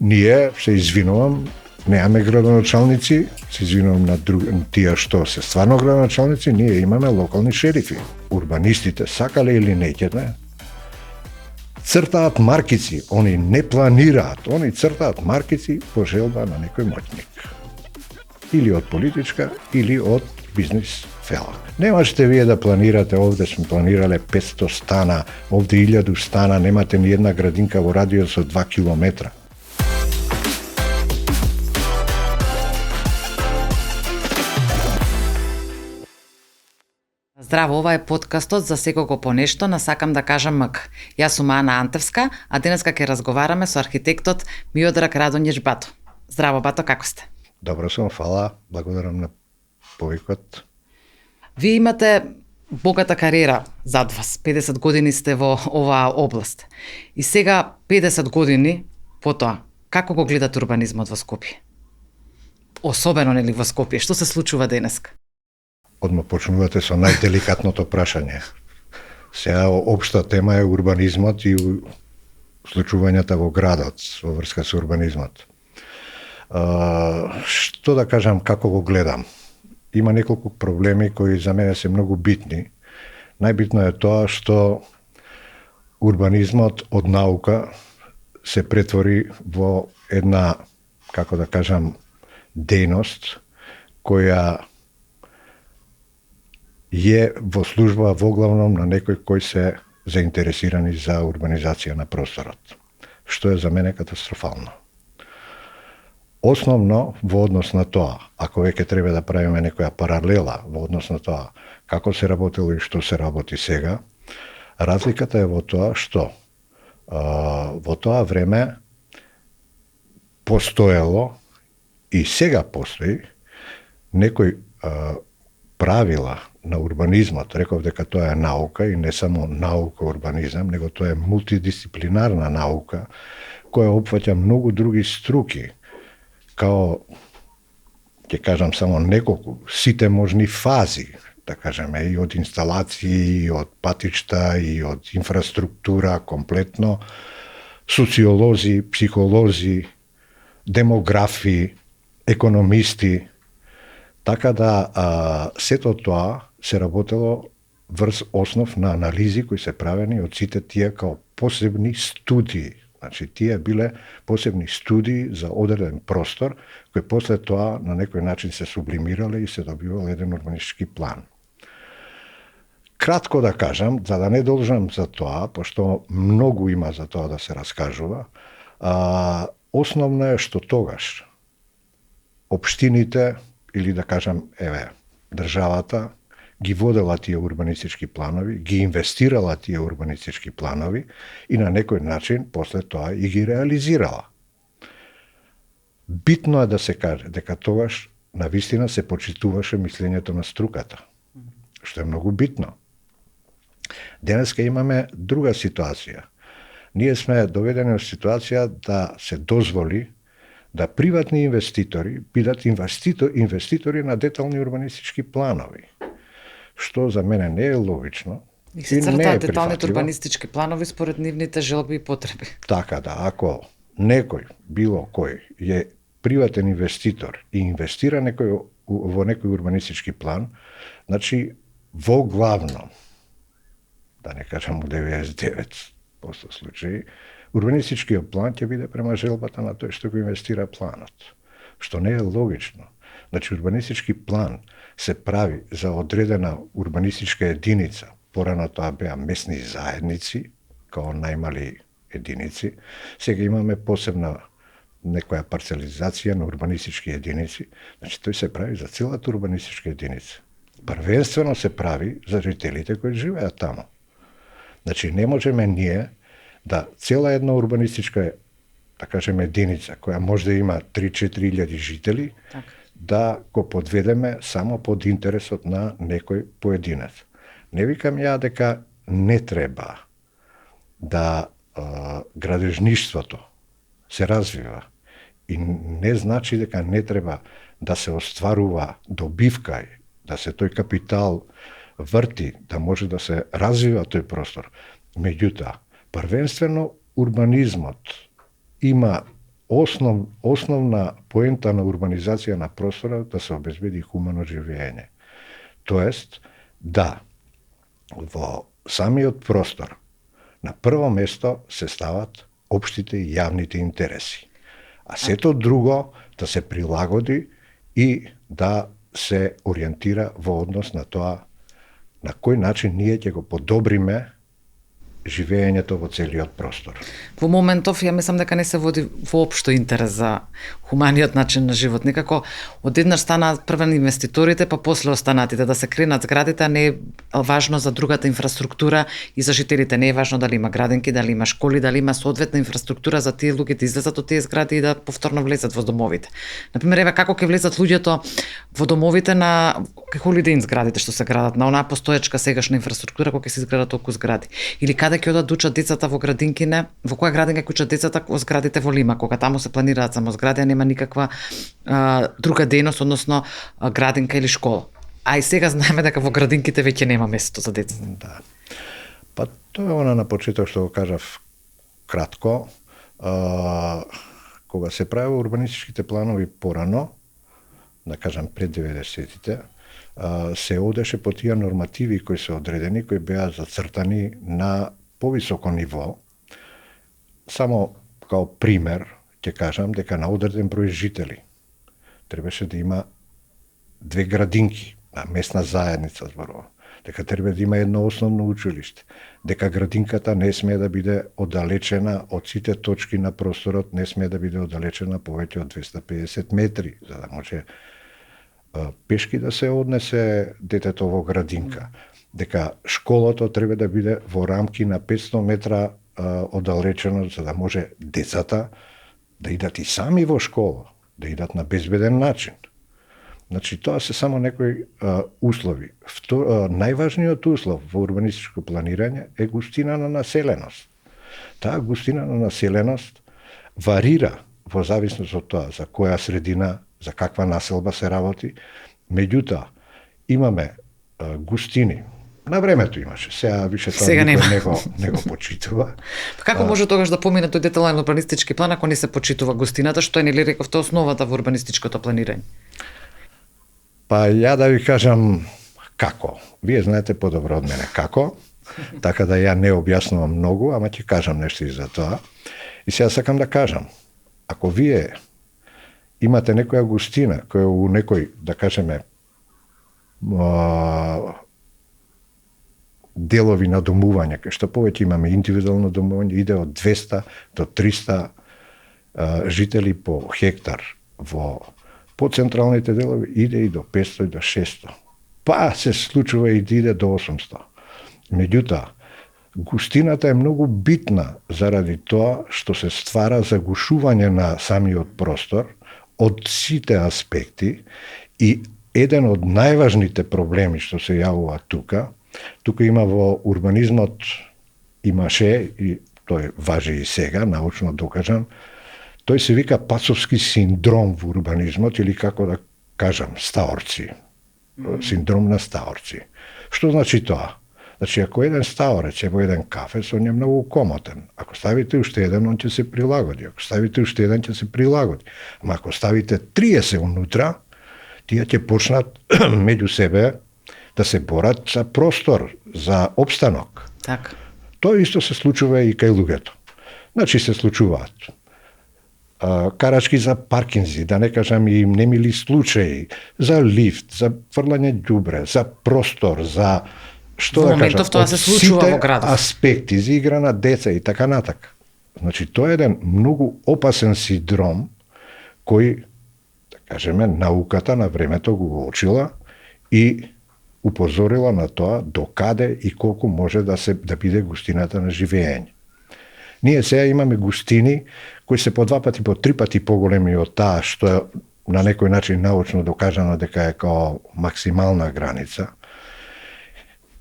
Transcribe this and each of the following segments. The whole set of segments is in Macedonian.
Ние, се извинувам, немаме градоначалници, се извинувам на тие што се стварно градоначалници, ние имаме локални шерифи. Урбанистите, сакале или неќете, цртаат маркици, они не планираат, они цртаат маркици по желба на некој моќник. Или од политичка, или од бизнис фела. Не можете вие да планирате, овде сме планирале 500 стана, овде 1000 стана, немате ни една градинка во радиус од 2 километра. Здраво, ова е подкастот за секого по нешто на Сакам да кажам МК. Јас сум Ана Антевска, а денеска ќе разговараме со архитектот Миодраг Радонјич Бато. Здраво, Бато, како сте? Добро сум, фала, благодарам на повикот. Вие имате богата кариера зад вас. 50 години сте во оваа област. И сега 50 години потоа, како го гледате урбанизмот во Скопје? Особено нели во Скопје, што се случува денеска? Одма почнувате со најделикатното прашање. Сега општа тема е урбанизмот и случувањата во градот во врска со урбанизмот. Што да кажам, како го гледам? Има неколку проблеми кои за мене се многу битни. Најбитно е тоа што урбанизмот од наука се претвори во една, како да кажам, дејност која е во служба воглавном на некој кој се заинтересирани за урбанизација на просторот, што е за мене катастрофално. Основно во однос на тоа, ако веќе треба да правиме некоја паралела во однос на тоа како се работело и што се работи сега, разликата е во тоа што во тоа време постоело и сега постои некој правила на урбанизмот. Реков дека тоа е наука и не само наука урбанизам, него тоа е мултидисциплинарна наука која опфаќа многу други струки, као, ќе кажам само неколку, сите можни фази, да кажеме, и од инсталации, и од патишта, и од инфраструктура комплетно, социолози, психолози, демографи, економисти, така да сето тоа се работело врз основ на анализи кои се правени од сите тие као посебни студии. Значи, тие биле посебни студии за одреден простор, кои после тоа на некој начин се сублимирале и се добивал еден урбанистички план. Кратко да кажам, за да не должам за тоа, пошто многу има за тоа да се раскажува, основно е што тогаш општините, или да кажам, државата ги водела тие урбанистички планови, ги инвестирала тие урбанистички планови и на некој начин после тоа и ги реализирала. Битно е да се каже дека тогаш навистина се почитуваше мислењето на струката, што е многу битно. Денеска имаме друга ситуација. Ние сме доведени во ситуација да се дозволи да приватни инвеститори бидат инвеститори на детални урбанистички планови, што за мене не е логично. И се цртаат деталните урбанистички планови според нивните желби и потреби. Така да, ако некој, било кој, е приватен инвеститор и инвестира во некој урбанистички план, значи во главно, да не кажам у 99% случаи, урбанистичкиот план ќе биде према желбата на тој што го инвестира планот, што не е логично. Значи, урбанистички план се прави за одредена урбанистичка единица, порано тоа беа месни заедници, као најмали единици, сега имаме посебна некоја парцелизација на урбанистички единици, значи тој се прави за целата урбанистичка единица. Првенствено се прави за жителите кои живеат тамо. Значи, не можеме ние да цела една урбанистичка, да кажеме, единица, која може да има 3-4 илјади жители, да го подведеме само под интересот на некој поединец. Не викам ја дека не треба да градежништвото се развива и не значи дека не треба да се остварува добивка, да се тој капитал врти, да може да се развива тој простор. Меѓутоа, првенствено урбанизмот има основна поента на урбанизација на простора да се обезбеди хумано живење. Тоест, да, во самиот простор на прво место се стават општите и јавните интереси. А сето друго да се прилагоди и да се ориентира во однос на тоа на кој начин ние ќе го подобриме живењето во целиот простор. Во моментов, ја мислам дека не се води воопшто интерес за хуманиот начин на живот. Некако одеднаш станаат првен инвеститорите, па после останатите да се кренат зградите, а не е важно за другата инфраструктура и за жителите. Не е важно дали има градинки, дали има школи, дали има соодветна инфраструктура за тие луѓе да излезат од тие згради и да повторно влезат во домовите. Например, еве како ќе влезат луѓето во домовите на Holiday Inn зградите што се градат, на онаа постоечка сегашна инфраструктура која ќе се изградат толку згради. Или каде ќе одат да учат децата во градинкине, во која градинка ќе учат децата во зградите во Лима, кога таму се планираат само згради, а нема никаква друга дејност, односно градинка или школа. А и сега знаеме дека во градинките веќе нема место за децата. Да. Па тоа е она на почеток што го кажав кратко. Кога се правеа урбанистичките планови порано, да кажам пред 90-тите, се одеше по тие нормативи кои се одредени, кои беа зацртани на повисоко ниво. Само као пример ќе кажам дека на одреден број жители требаше да има 2 градинки, местна заедница зборува, дека треба да има едно основно училиште, дека градинката не смее да биде оддалечена од сите точки на просторот, не смее да биде оддалечена повеќе од 250 метри, за да може пешки да се однесе детето во градинка, дека школото треба да биде во рамки на 500 метра оддалечено, за да може децата да идат и сами во школа, да идат на безбеден начин. Значи, тоа се само некои услови. Најважниот услов во урбанистичко планирање е густина на населеност. Таа густина на населеност варира во зависност од тоа за која средина, за каква населба се работи. Меѓутоа, имаме густини. На времето имаше, сега више тоа никој не го почитува. Како може тогаш да помине тој детален урбанистички план ако не се почитува густината, што е нели рековте основата во урбанистичкото планирање? Па ја да ви кажам како. Вие знаете подобро од мене како, така да ја не објаснувам многу, ама ќе кажам нешто и за тоа. И сега сакам да кажам, ако вие имате некоја густина која у некој, да кажеме, делови на домување, кај што повеќе имаме индивидуално домување, иде од 200 до 300 жители по хектар. Во поцентралните делови иде и до 500 и до 600. Па се случува и да иде до 800. Меѓутоа, густината е многу битна заради тоа што се ствара загушување на самиот простор од сите аспекти и еден од најважните проблеми што се јавува тука има во урбанизмот, имаше и тој важи и сега, научно докажан, тој се вика пасовски синдром во урбанизмот или како да кажам, стаорци. Синдром на стаорци. Што значи тоа? Значи, ако еден стаорец е во еден кафес, он е многу комотен. Ако ставите уште еден, он ќе се прилагоди. Ако ставите уште еден, ќе се прилагоди. Ама ако ставите 30 унутра, тие ќе почнат меѓу себе да се борат за простор, за обстанок. Така. Тоа исто се случува и кај луѓето. Значи се случуваат карачки за паркинзи, да не кажам и немили случаи, за лифт, за фрлање ѓубре, за простор, за што да кажам, тоа се случува во градот. Аспекти за игра на деца и така натака. Значи тоа е еден многу опасен синдром кој, да кажеме, науката на времето го уочила и упозорила на тоа докаде и колку може да биде густината на живење. Ние сега имаме густини кои се по 2 пати, по 3 пати поголеми од таа што е на некој начин научно докажано дека е као максимална граница.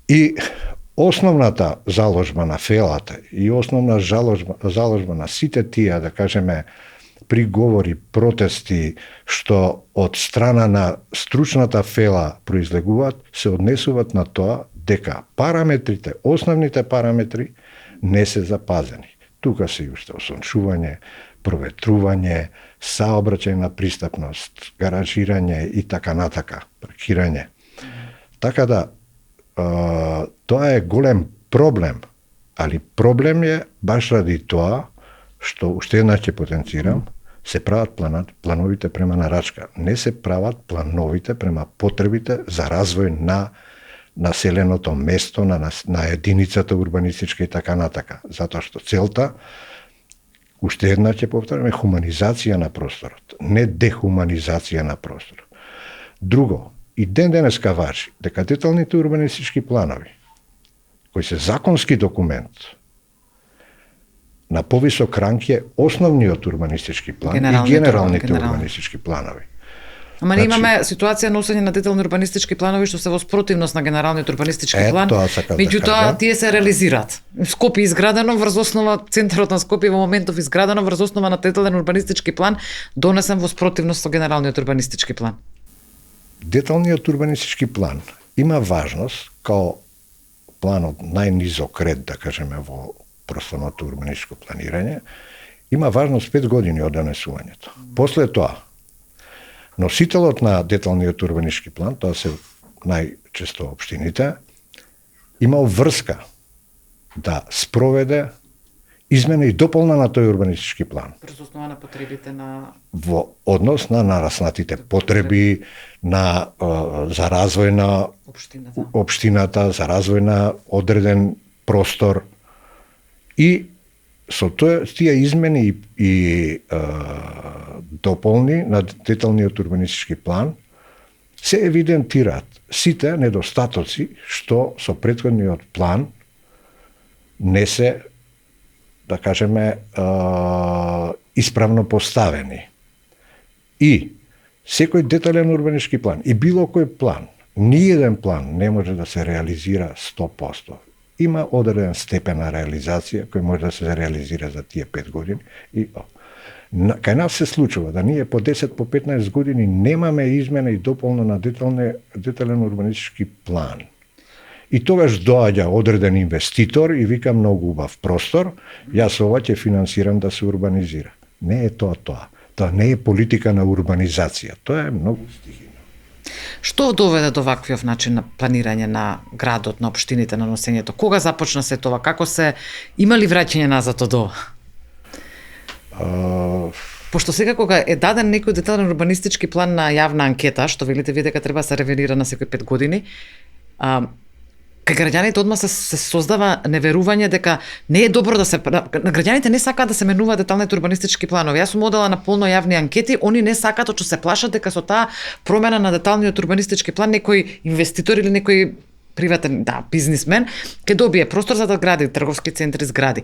И основната заложба на фелата и основна заложба на сите тие, да кажеме, приговори, протести што од страна на стручната фела произлегуваат, се однесуваат на тоа дека параметрите, основните параметри не се запазени. Тука се уште осончување, проветрување, саобраќајна пристапност, гаражирање и така натака, паркирање. Така да, тоа е голем проблем, али проблем е баш ради тоа што уште една ќе потенцирам, се прават плановите према нарачка, не се прават плановите према потребите за развој на населеното место, на единицата урбанистичка и така натака. Затоа што целта, уште една ќе повторам, е хуманизација на просторот, не дехуманизација на просторот. Друго, и денеска важи дека деталните урбанистички планови, кои се законски документ, на повисок ранг е основниот урбанистички план и генералните урбанистички планови. Ама ние имаме ситуација на носење на детални урбанистички планови што се во спротивност на генералниот урбанистички план, меѓутоа тие се реализираат. Скопје изградено врз основа, центарот на Скопје во моментов изградено врз основа на детален урбанистички план, донесен во спротивност со генералниот урбанистички план. Деталниот урбанистички план има важност као планот најнизок ред, да кажеме, во просторното урбанистичко планирање, има важност 5 години од донесувањето. После тоа, носителот на деталниот урбанистички план, тоа се најчесто општините, имал врска да спроведе измена и дополна на тој урбанистички план. Врз основа на потребите на... Во однос на нараснатите потреби, за развој на општината, за развој на одреден простор. И со тие измени и дополни на деталниот урбанистички план се евидентираат сите недостатоци што со претходниот план не се, да кажеме, исправно поставени. И секој детален урбанистички план и било кој план, ниеден план не може да се реализира 100%. Има одреден степен на реализација кој може да се реализира за тие 5 години и кај нас се случува да ние по 10 по 15 години немаме измена и дополна на детален урбанистички план. И тогаш доаѓа одреден инвеститор и вика многу убав простор, јас ова ќе финансирам да се урбанизира. Не е тоа. Тоа не е политика на урбанизација, тоа е многу стихи. Што доведе до ваквиот начин на планирање на градот, на општините, на носењето? Кога започна се тоа? Како се има ли враќање назад од ова? Пошто сега кога е даден некој детален урбанистички план на јавна анкета, што велите вие дека треба да се ревизира на секои 5 години, кај граѓаните одма се создава неверување дека не е добро да се... Граѓаните не сакаат да се менуваат деталните урбанистички планови. Јас сум одела на полно јавни анкети, они не сакаат, очу се плашат дека со таа промена на деталниот урбанистички план некој инвеститор или некој приватен, бизнисмен, ќе добие простор за да гради трговски центри, згради.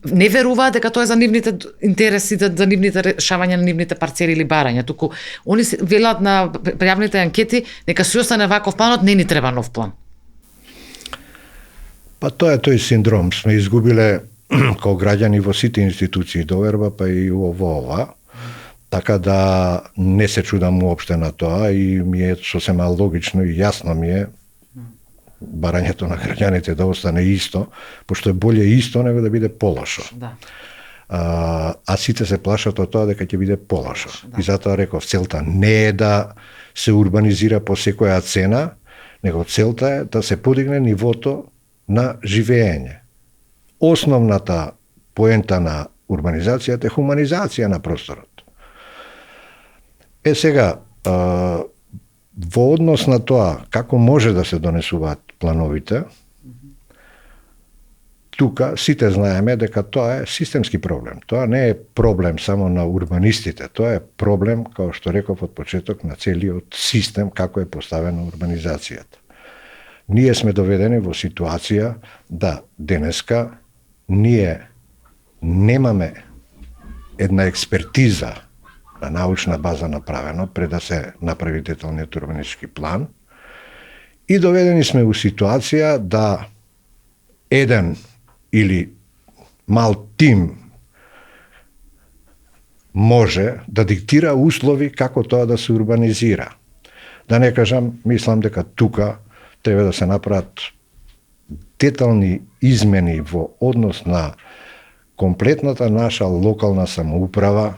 Не веруваат дека тоа е за нивните интереси, за нивните решавање на нивните парцели или барања, туку они велат на јавните анкети дека се остане ваков планот, не ни треба нов план. Па тоа е тој синдром. Сме изгубиле као граѓани во сите институции доверба, па и во ова. Така да не се чудам уопште на тоа и ми е сосема логично и јасно ми е барањето на граѓаните да остане исто, пошто е боле исто него да биде полошо. Да. А сите се плашат од тоа дека ќе биде полошо. Да. И затоа реков, целта не е да се урбанизира по секоја цена, него целта е да се подигне нивото на живење. Основната поента на урбанизацијата е хуманизација на просторот. Сега, во однос на тоа како може да се донесуваат плановите, тука сите знаеме дека тоа е системски проблем. Тоа не е проблем само на урбанистите, тоа е проблем, како што реков од почеток, на целиот систем како е поставена урбанизацијата. Ние сме доведени во ситуација да денеска ние немаме една експертиза на научна база направено пред да се направи деталниот урбанистички план и доведени сме во ситуација да еден или мал тим може да диктира услови како тоа да се урбанизира. Да не кажам, мислам дека тука треба да се направат детални измени во однос на комплетната наша локална самоуправа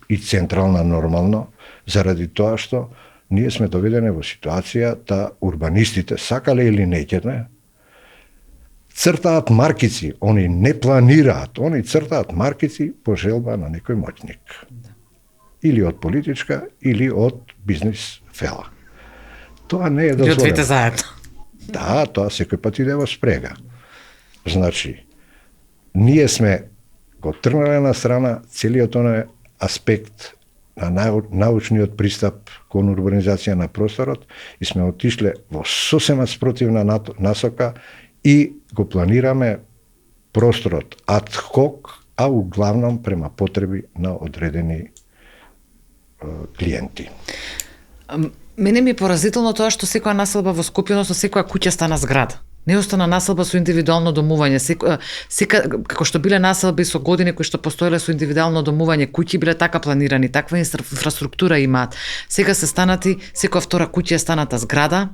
и централна нормално, заради тоа што ние сме доведени во ситуација да урбанистите, сакале или неќете, цртаат маркици, они не планираат, они цртаат маркици по желба на некој моќник. Или од политичка, или од бизнис фела. Тоа не е дозволено. И од двете заедно. Да, тоа секој пат иде во спрега. Значи, ние сме го тргнале на страна целиот оној аспект на научниот пристап кон урбанизација на просторот и сме отишле во сосема спротивна насока и го планираме просторот ад хок, а углавном према потреби на одредени клиенти. Мене ми е поразително тоа што секоја населба во Скопје, односно секоја куќа стана зграда. Не остана населба со индивидуално домување. Како што биле населби со години кои што постоеле со индивидуално домување, куќи биле така планирани, таква инфраструктура имаат. Сега се станати, секоја втора куќа е станата зграда.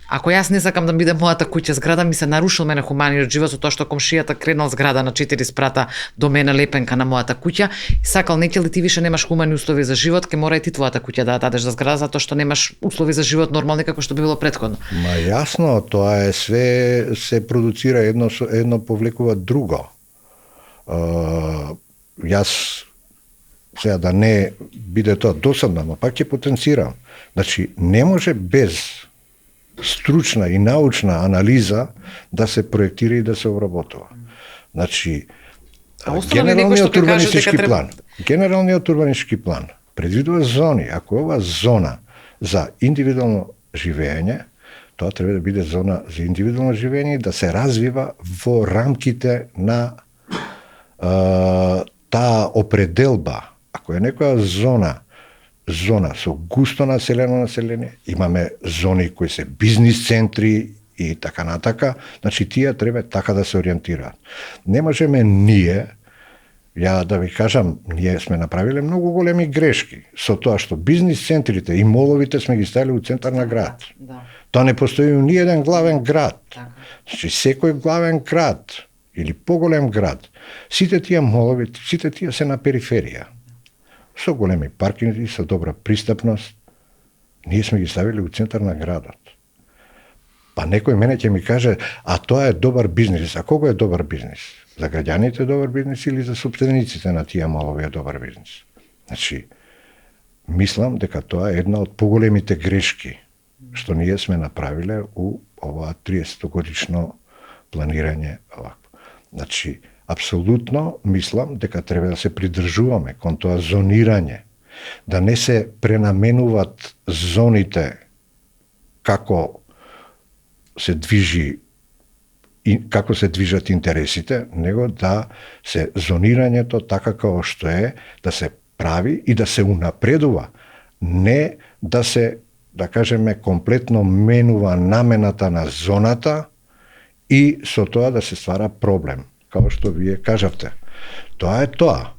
Ако јас не сакам да биде мојата куќа зграда, ми се нарушил мене хуманиот живот со тоа што комшијата кренал зграда на 4 спрата до мене лепенка на мојата куќа, сакал неќе ли ти више немаш хумани услови за живот, ке мора и ти твојата куќа да дадеш за зграда затоа што немаш услови за живот нормални како што би било претходно. Ма јасно, тоа е све се продуцира едно повлекува друго. Јас сега да не биде тоа досадно, но пак ќе потенцирам. Значи, не може без стручна и научна анализа да се проектира и да се обработува. Значи, генералниот урбанистички план предвидува зони. Ако ова зона за индивидуално живење, тоа треба да биде зона за индивидуално живење и да се развива во рамките на таа определба. Ако е некоја зона со густо население, имаме зони кои се бизнис центри и така натака, значи тие треба така да се ориентираат. Не можеме ние, ја да ви кажам, ние сме направиле многу големи грешки со тоа што бизнис центрите и моловите сме ги ставили у центар на град. Да. Тоа не постои у ниеден главен град. Значи секој главен град или поголем град, сите тие молови, сите тие се на периферија. Со големи паркинзи, со добра пристапност, ние сме ги ставили у центар на градот. Па некој мене ќе ми каже, а тоа е добар бизнис. А кого е добар бизнис? За граѓаните е добар бизнис или за собствениците на тие молови е добар бизнис? Значи, мислам дека тоа е една од поголемите грешки што ние сме направиле у ова 30-годишно планирање овакво. Значи, апсолутно мислам дека треба да се придржуваме кон тоа зонирање, да не се пренаменуваат зоните како се движи и како се движат интересите, него да се зонирањето така како што е, да се прави и да се унапредува, не да се, да кажеме, комплетно менува намената на зоната и со тоа да се ствара проблем. Како што вие кажавте. Тоа е тоа.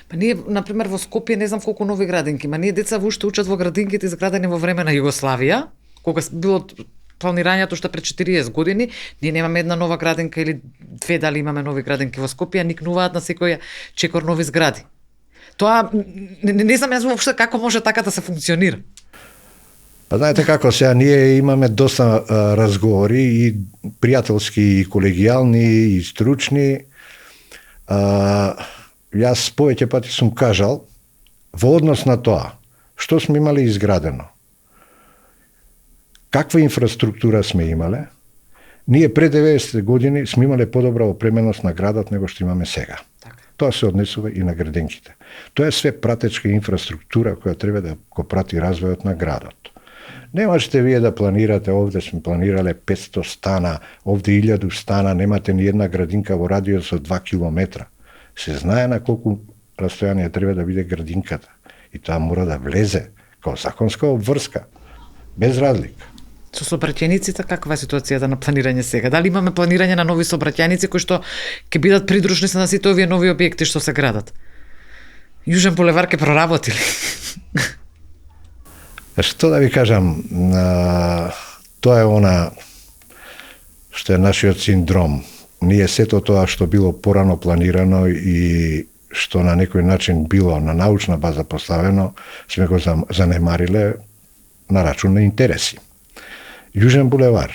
Па ние, например, во Скопје не знам колку нови градинки, ма ние деца уште учат во градинките изградени во време на Југославија, кога било планирањето уште пред 40 години, ние немаме една нова градинка или две, дали имаме нови градинки во Скопје, никнуваат на секој чекор нови згради. Тоа, не знам јас воопшто како може така да се функционира. Па знаете како, сега ние имаме доста разговори и пријателски, и колегијални, и стручни. Јас повеќе пати сум кажал, во однос на тоа, што сме имали изградено, каква инфраструктура сме имале, ние пред 90 години сме имале подобра опременост на градот него што имаме сега. Тоа се однесува и на градинките. Тоа е све пратечка инфраструктура која треба да го прати развојот на градот. Не можете вие да планирате, овде сме планирале 500 стана, овде 1000 стана, немате ни една градинка во радиус од 2 километра. Се знае на колку растојание треба да биде градинката. И тоа мора да влезе како законска обврска, без разлика. Со сообраќајниците, каква е ситуацијата на планирање сега? Дали имаме планирање на нови сообраќајници кои што ќе бидат придружни на сите овие нови објекти што се градат? Јужен булевар ќе проработи ли? Што да ви кажам, тоа е она што е нашиот синдром. ние сето тоа што било порано планирано и што на некој начин било на научна база поставено, сме го занемариле на рачун на интереси. Јужен булевар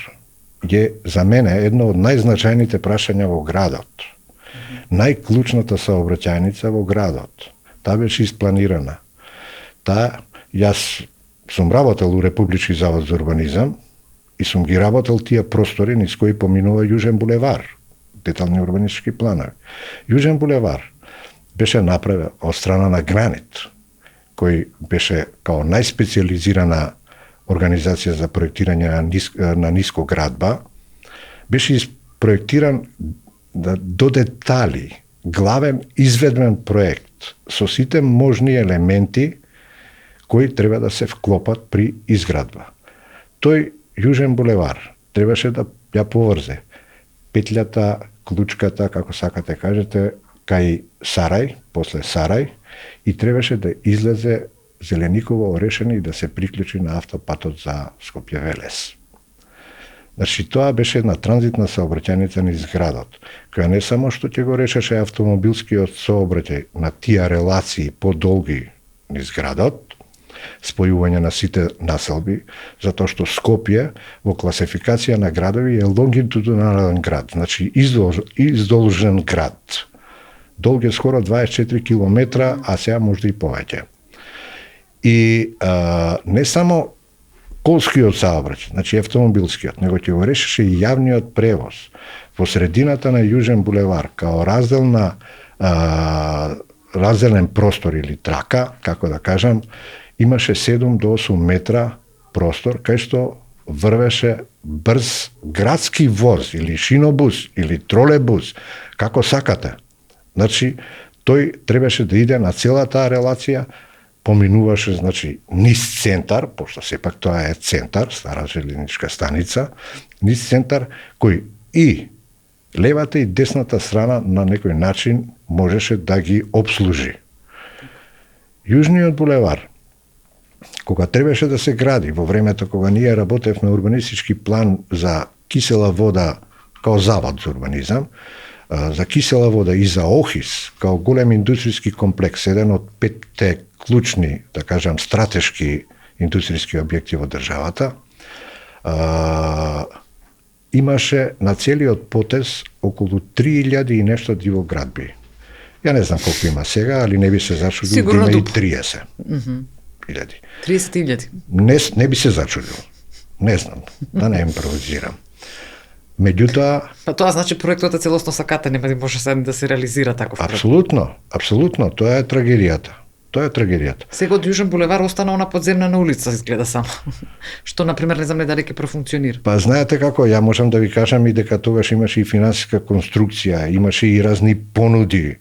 е за мене едно од најзначајните прашања во градот. Најклучната саобраќајница во градот. Таа беше испланирана. Јас сум работел у Републички завод за урбанизам и сум ги работел тие простори низ кои поминува Јужен булевар, детални урбанистички планови. Јужен булевар беше направен од страна на Гранит, кој беше као најспециализирана организација за проектирање на ниско градба, беше проектиран до детали, главен изведбен проект со сите можни елементи кои треба да се вклопат при изградба. Тој Јужен булевар требаше да ја поврзе петлјата, клучката, како сакате кажете, кај Сарај, после Сарај, и требаше да излезе Зелениково Орешени и да се приклучи на автопатот за Скопје-Велес. Значи, тоа беше една транзитна сообраќајница низ градот, која не само што ќе го решеше автомобилскиот сообраќај на тие релации подолги низ градот, спојување на сите населби, затоа што Скопје во класификација на градови е лонгитудинален град, значи издолжен град. Долг е скоро 24 километра, а сега можда и повеќе. И не само колскиот саобраќај, значи автомобилскиот, него ќе го решеше и јавниот превоз. Во средината на Јужен булевар, као разделен простор или трака, како да кажам, имаше 7 до 8 метра простор, кај што врвеше брз градски воз, или шинобус, или тролебус, како сакате. Значи, тој требаше да иде на целата релација, поминуваше, значи, низ центар, пошто сепак тоа е центар, стара железничка станица, низ центар, кој и левата и десната страна на некој начин можеше да ги обслужи. Јужниот булевар, кога требаше да се гради, во времето кога ние работевме урбанистички план за кисела вода као завод за урбанизам, за кисела вода и за Охис, као голем индустријски комплекс, еден од 5 клучни, да кажам, стратешки индустријски објекти во државата, имаше на целиот потез околу 3000 и нешто дивоградби. Ја не знам колку има сега, али не би се зачудил да има и 30. 30.000. Не би се зачудил. Не знам, да не импровизирам. Меѓутоа... Па тоа значи проектот е целосно сакате, нема да може сега да се реализира таков проект. Апсолутно, тоа е трагедијата. Сега од Јужен булевар остана она подземна на улица, изгледа само. Што, например, не знам дали ќе профункционира. Па знаете како, ја можам да ви кажам и дека тогаш имаше и финансиска конструкција, имаше и разни понуди,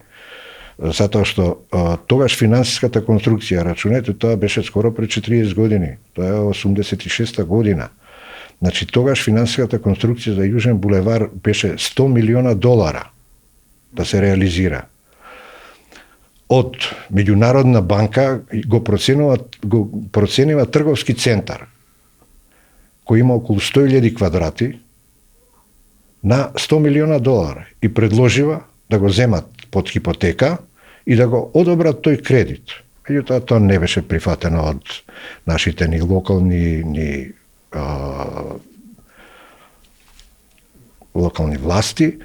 затоа што тогаш финансиската конструкција, рачунете, тоа беше скоро пред 40 години, тоа е 86 година. Значи, тогаш финансиската конструкција за Јужен булевар беше $100 милиона да се реализира. Од Меѓународна банка го проценива трговски центар, кој има околу 100.000 квадрати, на $100 милиона и предложива да го земат под хипотека и да го одобрат тој кредит. Меѓутоа, тоа не беше прифатено од нашите ни локални власти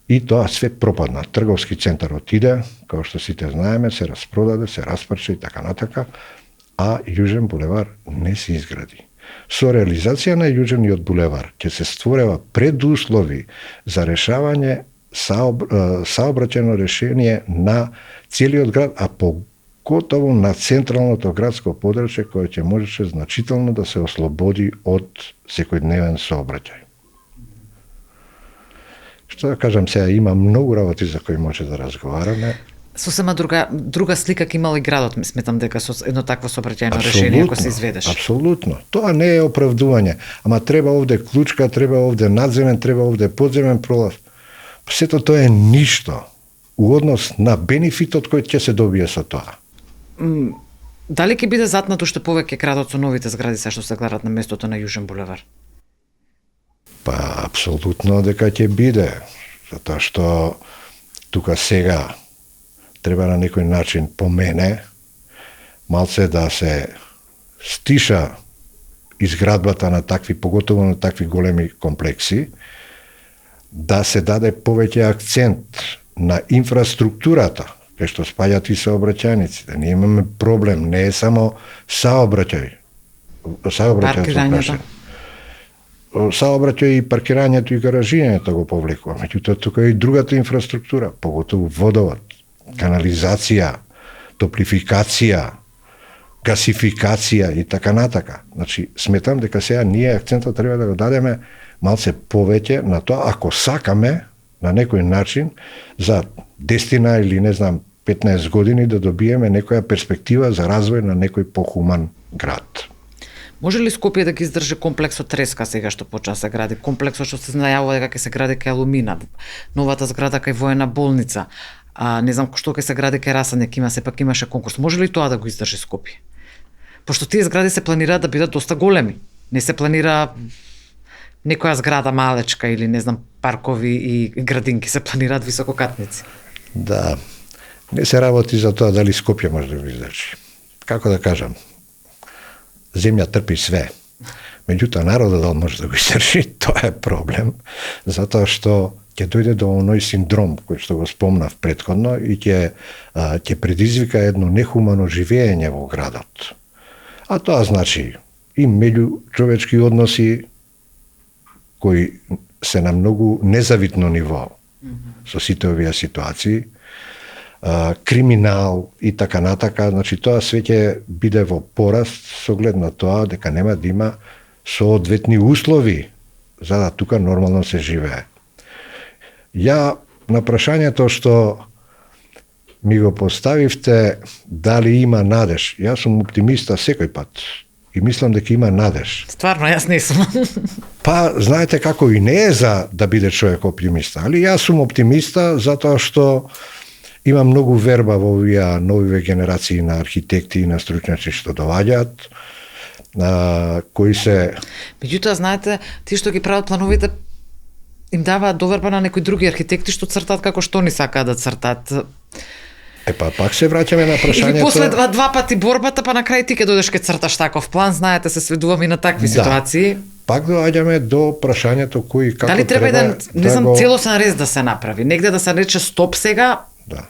и тоа све пропадна. Трговски центар отиде, како што сите знаеме, се распродаде, се распарче и така натака, а Јужен булевар не се изгради. Со реализација на Јужениот булевар ќе се створува предуслови за решавање саобраќајно решение на целиот град, а поготово на централното градско подрачје кое ќе можеше значително да се ослободи од секојдневен сообраќај. Што да кажам сега, има многу работи за кои може да разговараме. Сосема друга слика ќе имал и градот, сметам дека со едно такво сообраќајно решение ако се изведеш. Апсолутно. Тоа не е оправдување, ама треба овде клучка, треба овде надземен, треба овде подземен пролаз. Сето тоа е ништо у однос на бенефитот кој ќе се добие со тоа. Дали ќе биде затнат уште повеќе градот со новите згради се што се градат на местото на Јужен булевар? Па, апсолутно дека ќе биде. затоа што тука сега треба на некој начин по мене малце да се стиша изградбата на такви, поготово на такви големи комплекси, да се даде повеќе акцент на инфраструктурата, кај што спаѓаат и сообраќајниците. Ние имаме проблем, не е само Паркирањето. Саобраќај и паркирањето и гаражирањето го повлекува. Меѓутоа тука е и другата инфраструктура, поготово водовод, канализација, топлификација, гасификација и така натака. Значи, сметам дека сега ние акцентот треба да го дадеме малце повеќе на тоа, ако сакаме на некој начин за 10 или не знам 15 години да добиеме некоја перспектива за развој на некој похуман град. Може ли Скопје да ги издржи комплексот Треска сега што почна се гради? Комплексот што се најавува дека ќе се гради кај Алумина, новата зграда кај воена болница, не знам што ќе се гради кај Расанек, сепак имаше конкурс. Може ли тоа да го издржи Скопје? Пошто тие згради се планираат да бидат доста големи. Не се планира некоја зграда малечка или не знам паркови и градинки, се планираат висококатници. Да, не се работи за тоа дали Скопје може да го издржи. Како да кажам, земја трпи све. Меѓутоа народот дали може да го издржи, тоа е проблем, затоа што ќе дојде до оној синдром кој што го спомнав претходно и ќе предизвика едно нехумано живење во градот. А тоа значи и меѓучовечки односи кои се на многу незавитно ниво со сите овие ситуации, криминал и така натака, значи тоа све ќе биде во пораст со оглед на тоа дека нема да има соодветни услови за да тука нормално се живее. Ја на прашањето што ми го поставивте дали има надеж, јас сум оптимиста секој пат и мислам дека има надеж. Стварно, јас не сум. Па, знаете како и не е за да биде човек оптимиста, али јас сум оптимиста затоа што има многу верба во овие новиве генерации на архитекти и на стручњаци што доаѓаат, кои се... Меѓутоа, знаете, тие што ги прават плановите им даваат доверба на некои други архитекти што цртаат како што ни сакаат да цртаат. Пак се враќаме на прашањето... И после два пати борбата, па на крај ти ке дојдеш ке црташ таков план, знаете, се сведуваме и на такви ситуации. Пак доаѓаме до прашањето кој како дали треба да не знам, целосен рез да се направи, негде да се рече стоп сега. Да.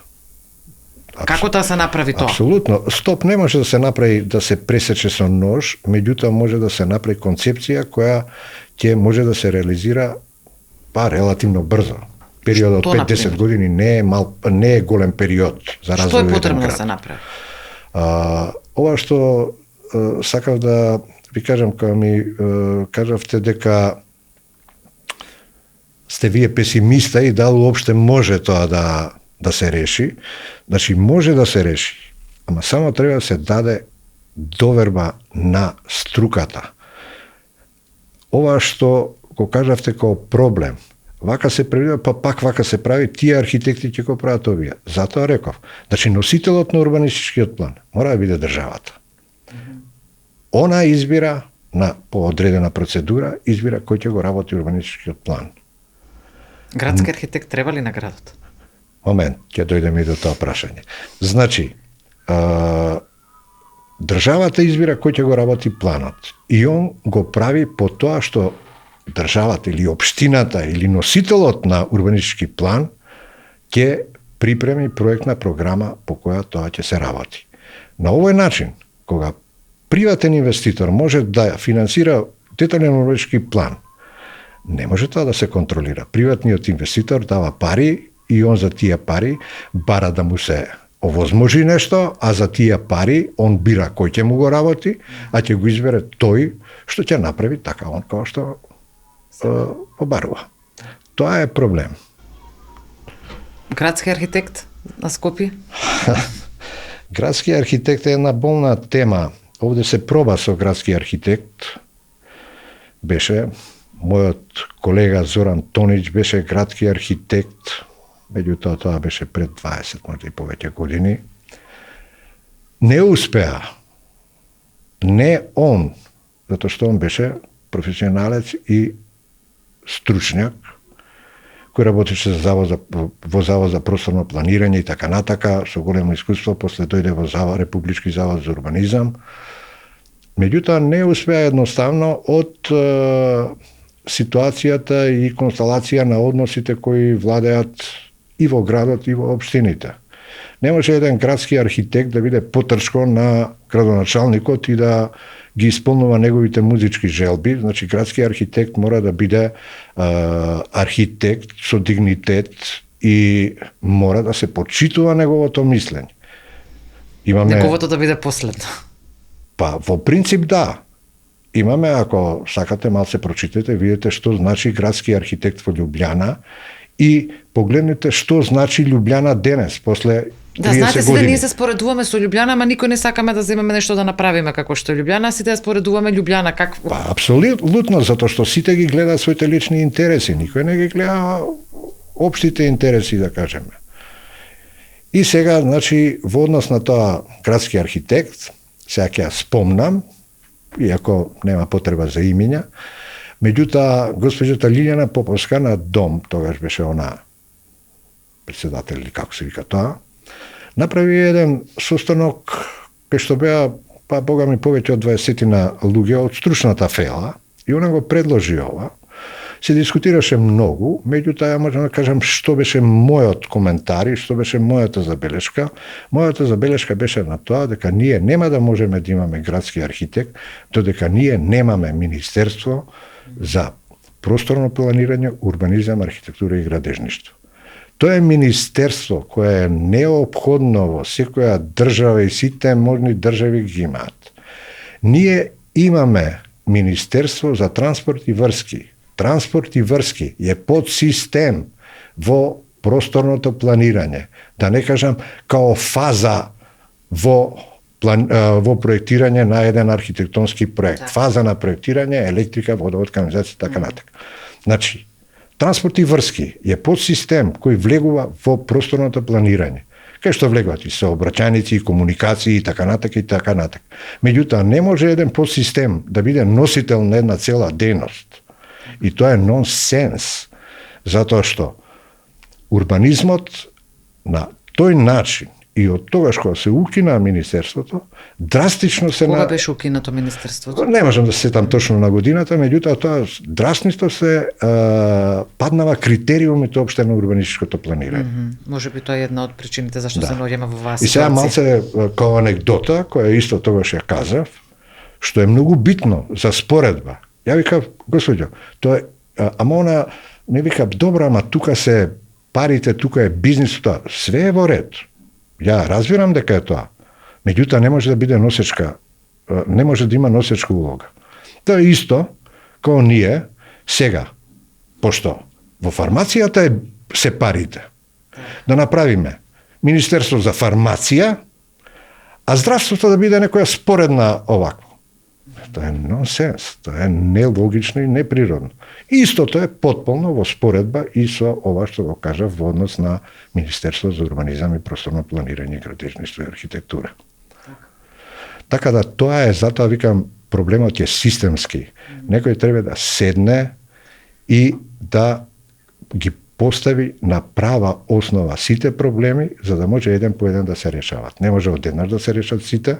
Како да се направи тоа? Апсолутно. Стоп не може да се направи да се пресече со нож, меѓутоа може да се направи концепција која ќе може да се реализира релативно брзо. Периодот од 5-10 години не е голем период за развој. Што е потребно да се направи? Ова што сакав да ви кажам, кога ми кажавте дека сте вие песимиста и дали уопште може тоа да се реши, значи може да се реши, ама само треба да се даде доверба на струката. Ова што го кажавте како проблем, вака се предвидува, па пак вака се прави, тие архитекти ќе го прават овие. Затоа реков, значи носителот на урбанистичкиот план мора да биде државата. Она избира по одредена процедура, избира кој ќе го работи урбанистичкиот план. Градски архитект треба ли на градот? Момент, ќе дојдеме и до тоа прашање. Значи, државата избира кој ќе го работи планот и он го прави по тоа што државата или општината или носителот на урбанистички план ќе припреми проектна програма по која тоа ќе се работи. На овој начин, кога приватен инвеститор може да финансира детален урбанистички план, не може тоа да се контролира. Приватниот инвеститор дава пари и он за тие пари бара да му се овозможи нешто, а за тие пари он бира кој ќе му го работи, а ќе го избере тој што ќе направи така он како што побарува. Тоа е проблем. Градски архитект на Скопје? Градски архитект е една болна тема. Овде се проба со градски архитект. Беше мојот колега Зоран Тонич беше градски архитект, меѓутоа тоа беше пред 20, може и повеќе години. Не успеа. Не он, затоа што он беше професионалец и стручњак, кој работеше во Завод за просторно планирање и така натака, со големо искуство, после дојде во Републички завод за урбанизам. Меѓутоа не успеа едноставно од ситуацијата и констелација на односите кои владеат и во градот и во општините. Не може еден градски архитект да биде потршко на градоначалникот и да ги исполнува неговите музички желби. Значи, градски архитект мора да биде архитект со дигнитет и мора да се почитува неговото мислење. Неговото да биде последно. Па, во принцип да. Имаме, ако сакате, малце прочитате, видите што значи градски архитект во Љубљана и погледнете што значи Љубљана денес, после 30 да, знаете си години. да ние се споредуваме со Љубљана, ама никој не сакаме да земеме нешто да направиме како што е Љубљана, сите да споредуваме Љубљана какво. Па, апсолутно, затоа што сите ги гледаат своите лични интереси, никој не ги гледа општите интереси, да кажеме. И сега, значи, во однос на тоа градски архитект, сега ќе ја спомнам, иако нема потреба за имиња, меѓутоа, госпоѓата Лилјана Поповска на Дом, тогаш беше она председател или како се вика тоа, направи еден состанок кај што беа, па бога ми, повеќе од 20 луѓе од стручната фела и она го предложи ова. Се дискутираше многу, меѓутоа ја можам да кажам што беше мојот коментар и што беше мојата забелешка. Мојата забелешка беше на тоа дека ние нема да можеме да имаме градски архитект, додека ние немаме Министерство за просторно планирање, урбанизам, архитектура и градежништво. Тоа е министерство кое е неопходно во секоја држава и сите можни држави ги имаат. Ние имаме Министерство за транспорт и врски. Транспорт и врски е подсистем во просторното планирање. Да не кажам као фаза во проектирање на еден архитектонски проект. Фаза на проектирање, електрика, водовод, канализација, така натака. Значи, транспорт и врски е подсистем кој влегува во просторното планирање. Кај што влегуваат и сообраќајници, и комуникации, и така натака, и така натака. Меѓутоа, не може еден подсистем да биде носител на една цела дејност. И тоа е нонсенс, затоа што урбанизмот на тој начин и од тогаш кога се укина Министерството, драстично се... Кога беше укинато Министерството? Не можам да се сетам точно на годината, меѓутоа тоа драстично се паднава критериумите опште на урбанистичкото планирање. Може би тоа е една од причините зашто се наоѓаме во оваа ситуација. И сега малце као анекдота, која исто тогаш ја казав, што е многу битно за споредба. Ја викав, господјо, тоа е, ама она, не викав, добро, ама тука се парите, тука е бизнисот, све е во ред. Ја разбирам дека е тоа. Меѓутоа не може да биде носечка, не може да има носечка улога. Тоа е исто како ние сега, пошто во фармацијата се парите. Да направиме Министерство за фармација, а здравството да биде некоја споредна овакво. Тоа е нонсенс, тоа е нелогично и неприродно. Истото е потполно во споредба и со ова што го кажав во однос на Министерство за урбанизам и просторно планирање, градежништво и архитектура. Така да тоа е, затоа викам, проблемот е системски. Некој треба да седне и да ги постави на права основа сите проблеми, за да може еден по еден да се решават. Не може одеднаш да се решат сите,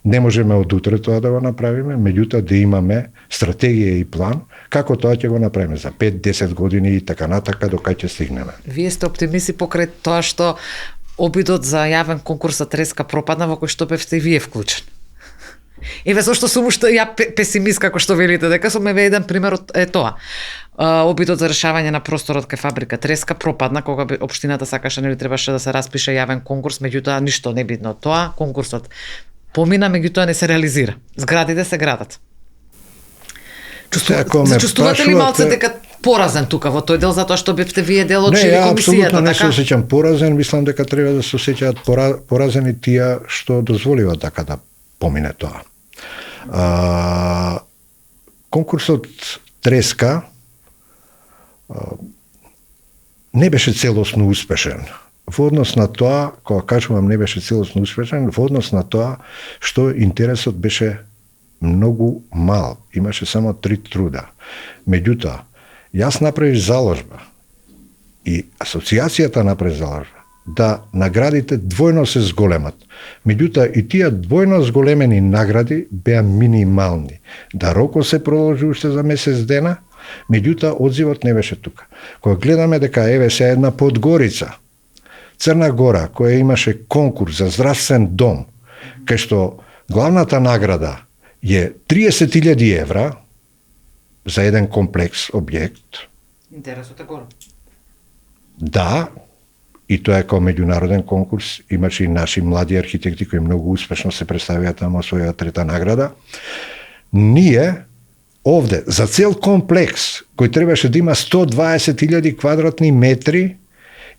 не можеме од утре тоа да го направиме, меѓутоа да имаме стратегија и план како тоа ќе го направиме за 5-10 години и така натака до кај ќе стигнеме. Вие сте оптимисти покрај тоа што обидот за јавен конкурс за треска пропадна во кој што бевте и вие вклучен. Еве зашто сум уште ја песимист како што велите, дека сум еве еден пример од тоа. Обидот за решавање на просторот кај фабрика треска пропадна кога општината сакаше, нели требаше да се распише јавен конкурс, меѓутоа ништо не бидно од тоа, конкурсот помина, меѓутоа не се реализира. Зградите се градат. Чувствувате ли малце дека поразен тука во тој дел, затоа што бевте вие дел од жири комисијата? Не, апсолутно не се осеќам поразен, мислам дека треба да се осеќаат поразени тие што дозволиваат така да помине тоа. Конкурсот треска не беше целосно успешен. Во однос на тоа, кога кажувам не беше целосно успешен, во однос на тоа што интересот беше многу мал. Имаше само 3 труда. Меѓутоа, јас направив заложба И асоциацијата напред залажа да наградите двојно се зголемат. Меѓутоа и тие двојно зголемени награди беа минимални. Да рокот се продолжи уште за месец дена, меѓутоа одзивот не беше тука. Кога гледаме дека еве се една Подгорица, Црна Гора, која имаше конкурс за здравствен дом, кај што главната награда е 30.000 евра за еден комплекс објект. Интересот е голем. Да, и тоа е као меѓународен конкурс, имаше и наши млади архитекти кои многу успешно се представија таму своја трета награда. Ние овде за цел комплекс кој требаше да има 120.000 квадратни метри,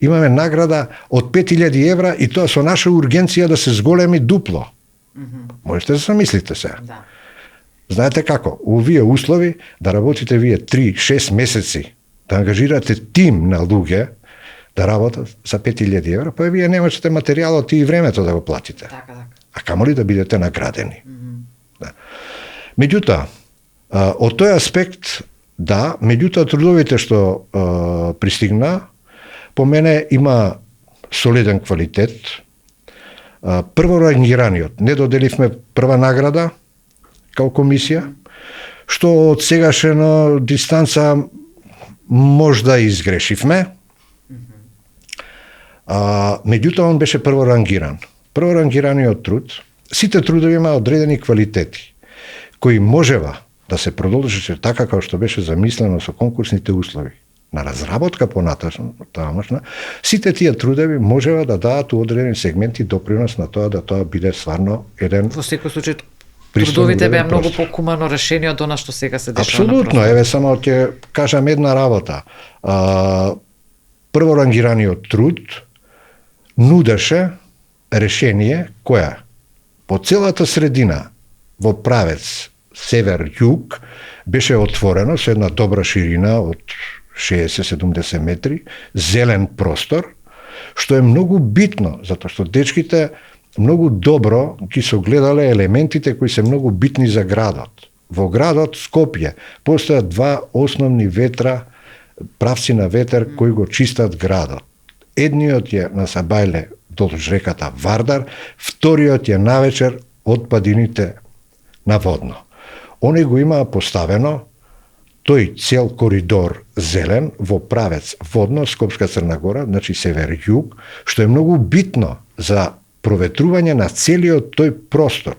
имаме награда од 5.000 евра и тоа со наша ургенција да се зголеми дупло. Можете да се замислите се. Да. Знаете како? У овие услови да работите вие 3-6 месеци, да ангажирате тим на луѓе да работат за 5.000 евра, па вие немате материјалот и времето да го платите. Така. А камоли да бидете наградени. Да. Меѓутоа, од тој аспект, да, меѓутоа трудовите што пристигна, по мене има солиден квалитет. Прво рангираниот, не доделивме прва награда као комисија, што од сегашна дистанца можда изгрешивме, меѓутоа он беше прво рангиран. Прво рангираниот труд, сите трудови има одредени квалитети, кои можева да се продолжи така како што беше замислено со конкурсните услови. На разработка понатамошна, сите тие трудови можева да дадат у одредени сегменти допринос на тоа да тоа биде стварно еден. Во секој случај трудовите беа многу покумано решени од она што сега се дешава. Апсолутно, еве само ќе кажам една работа. Прво рангираниот труд нудеше решение која по целата средина во правец север-југ беше отворено со една добра ширина од 60-70 метри, зелен простор, што е многу битно, затоа што дечките многу добро ги согледале елементите кои се многу битни за градот. Во градот Скопје постојат два основни правци на ветер кои го чистат градот. Едниот е на Сабајле долж реката Вардар, вториот е навечер од падините на Водно. Они го имаа поставено тој цел коридор зелен во правец Водно, Скопска Црна Гора, значи север-југ, што е многу битно за проветрување на целиот тој простор.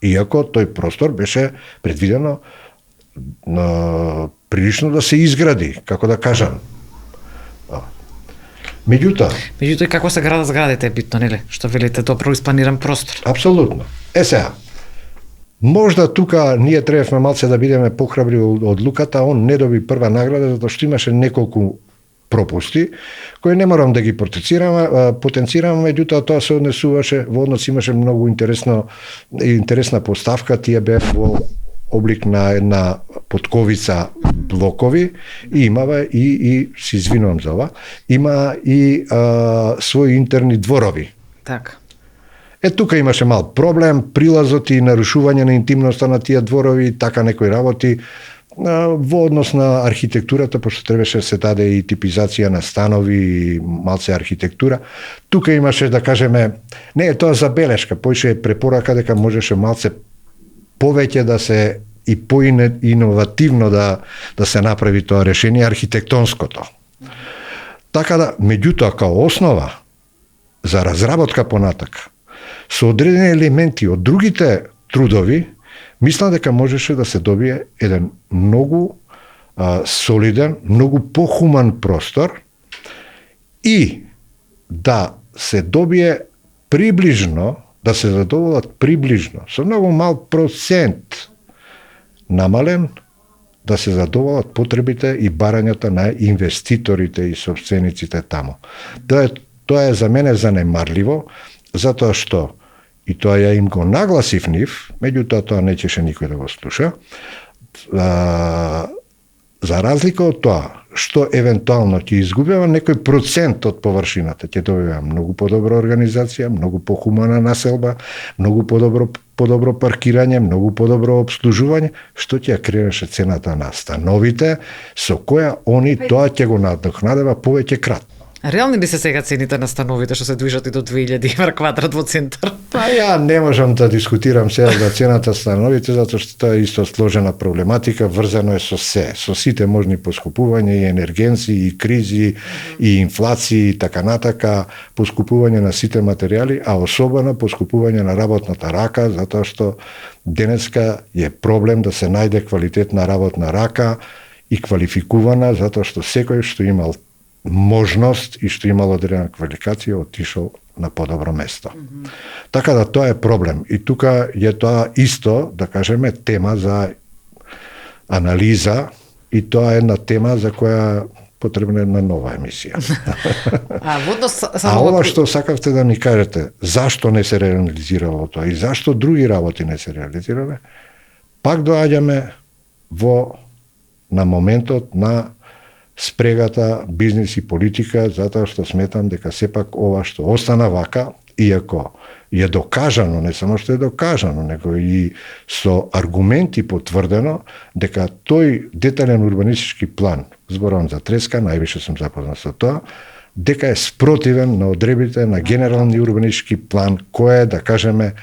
Иако тој простор беше предвидено прилично да се изгради, како да кажам. Меѓутоа и како се градат зградите е битно, нели? Што велите, добро испланиран простор. Апсолутно. Сега, можда тука ние требавме малце да бидеме похрабри од луката, он не доби прва награда затоа што имаше неколку пропусти кои не морам да ги потенцирам, меѓутоа тоа се однесуваше во однос, имаше многу интересна поставка, тие беа во облик на една потковица блокови и имава и се извинувам за ова, има и своји интерни дворови. Така. Тука имаше мал проблем, прилазот и нарушување на интимноста на тие дворови, така некои работи во однос на архитектурата, пошто требаше да се даде и типизација на станови и малце архитектура. Тука имаше, да кажеме, не е тоа забелешка, поише е препорака дека можеше малце повеќе да се и поиновативно да се направи тоа решение архитектонското. Така да, меѓутоа, као основа за разработка понатака, со одредени елементи од другите трудови, мислам дека можеше да се добие еден многу солиден, многу похуман простор и да се добие приближно, да се задоволат приближно, со многу мал процент намален, да се задоволат потребите и барањата на инвеститорите и собствениците таму. Тоа е за мене занемарливо, затоа што, и тоа ја им го нагласив нив, меѓутоа тоа не чеше никој да го слуша, за разлика од тоа, што евентуално ќе изгубува некој процент од површината, ќе добива многу подобра организација, многу похумана населба, многу подобро паркирање, многу подобро обслужување, што ќе кренеше цената на становите, со која они тоа ќе го надокнадева повеќе кратно. Реални ли се сега цените на становите што се движат и до 2000 евра квадрат во центар? Па ја не можам да дискутирам сега за цената становите, затоа што тоа е исто сложена проблематика, врзано е со сите можни поскупувања и енергенци, и кризи, и инфлации, и така натака, поскупување на сите материјали, а особено поскупување на работната рака, затоа што денеска е проблем да се најде квалитетна работна рака и квалификувана, затоа што секој што имал можност и што имал одредена квалификација отишол на подобро место. Така да тоа е проблем. И тука е тоа исто, да кажеме, тема за анализа и тоа е една тема за која потребна една нова емисија. А ова што сакавте да ми кажете, зашто не се реализирало тоа и зашто други работи не се реализирале, пак доаѓаме на моментот на спрегата бизнис и политика, затоа што сметам дека сепак ова што остана вака, иако е докажано, не само што е докажано, него и со аргументи потврдено, дека тој детален урбанистички план, зборувам за Треска, највише сум запознат со тоа, дека е спротивен на одребите на генерални урбанистички план, кој е, да кажеме,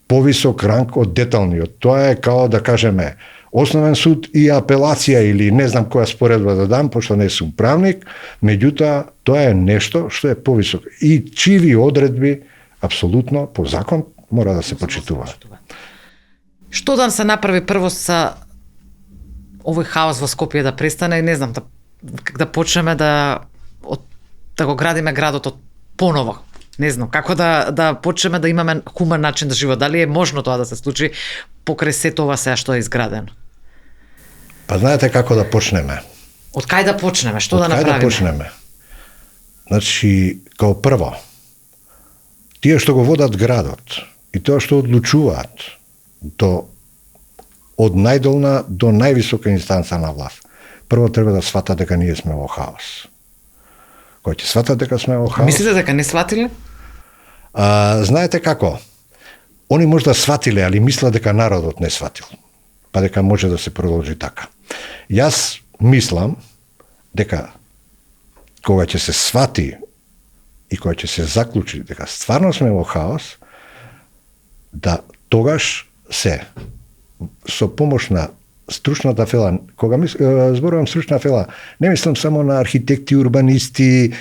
повисок ранг од деталниот. Тоа е као, да кажеме, Основен суд и апелација или не знам која споредба да дам, пошто не сум правник, меѓутоа тоа е нешто што е повисоко. И чиви одредби, апсолутно, по закон, мора да се почитуваат. Што да се направи прво са овој хаос во Скопје да престане и не знам, да почнеме да го градиме градот од поново. Не знам, како да почнеме да имаме хуман начин да живееме. Дали е можно тоа да се случи покрај сето ова сега што е изградено? Па знаете како да почнеме? Од кај да почнеме? Што да направиме? Од кај да почнеме? Значи, као прво, тие што го водат градот и тоа што одлучуваат од најдолна до највисока инстанца на власт, прво треба да сватат дека ние сме во хаос. Кој ќе сватат дека сме во хаос? Мислите дека не сватиле? Знаете како? Они може да сватиле, али мислат дека народот не сватил. Па дека може да се продолжи така. Јас мислам дека кога ќе се свати и кога ќе се заклучи дека стварно сме во хаос, да тогаш со помош на стручната фела, кога зборувам стручна фела, не мислам само на архитекти, урбанисти,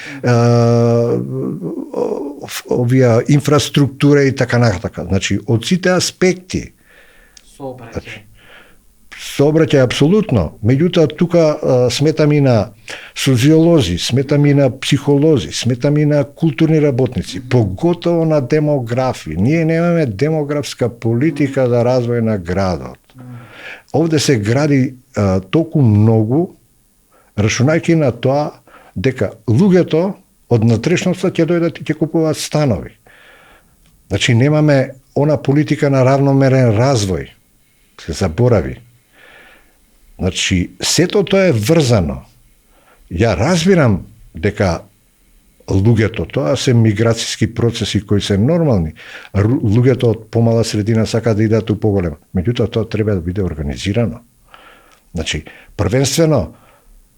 овие инфраструктура и така натака. Значи, од сите аспекти. Сообраќај апсолутно. Меѓутоа, тука сметам и на социолози, сметам и на психолози, сметам и на културни работници, поготово на демографи. Ние немаме демографска политика за развој на градот. Овде се гради толку многу, рашунајќи на тоа дека луѓето од натрешноста ќе дојдат и ќе купуваат станови. Значи, немаме она политика на равномерен развој. Се заборави. Значи, сето тоа е врзано. Ја разбирам дека луѓето, тоа се миграцијски процеси кои се нормални. Луѓето од помала средина сака да идат у поголема. Меѓутоа, тоа треба да биде организирано. Значи, првенствено,